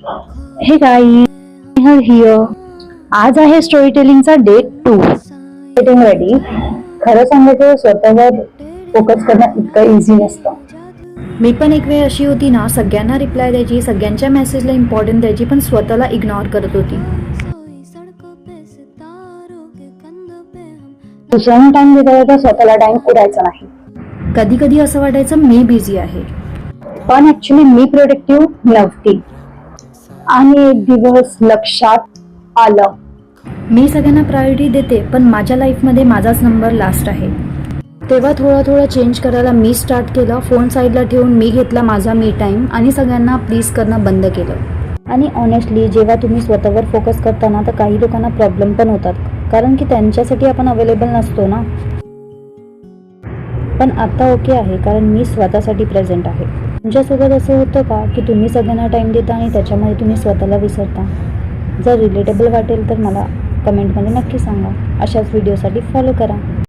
हे guys, here. आज आहे स्टोरी टेलिंगचा डे 2. Getting ready. खरं सांगायचं स्वतःवर फोकस करणं इतकं इझी नसतं. मी पण एक वेळ अशी होती ना, सगळ्यांना रिप्लाय द्यायची, सगळ्यांच्या मेसेजला इम्पॉर्टन्स द्यायची, पण स्वतःला इग्नोर करत होती. दुसऱ्यांना टाइम देता स्वतःला टाइम उडायचा नाही. कधी कधी असं वाटायचं मी बिझी आहे, पण ऍक्च्युली मी प्रोडक्टिव्ह नव्हती. आणि एक दिवस लक्षात आलं, मी सगळ्यांना प्रायोरिटी देते पण माझ्या लाईफमध्ये माझाच नंबर लास्ट आहे. तेव्हा थोडं चेंज करायला मी स्टार्ट केलं. फोन साईडला ठेवून मी घेतला माझा मी टाईम आणि सगळ्यांना प्लीज करणं बंद केलं. आणि ऑनेस्टली जेव्हा तुम्ही स्वतःवर फोकस करता ना, तर काही लोकांना प्रॉब्लेम पण होतात, कारण की त्यांच्यासाठी आपण अवेलेबल नसतो ना. पण आता ओके आहे, कारण मी स्वतःसाठी प्रेझेंट आहे. तुमच्यासोबत असं होतं का की तुम्ही सगळ्यांना टाईम देता आणि त्याच्यामध्ये तुम्ही स्वतःला विसरता? जर रिलेटेबल वाटेल तर मला कमेंटमध्ये नक्की सांगा. अशाच व्हिडिओसाठी फॉलो करा.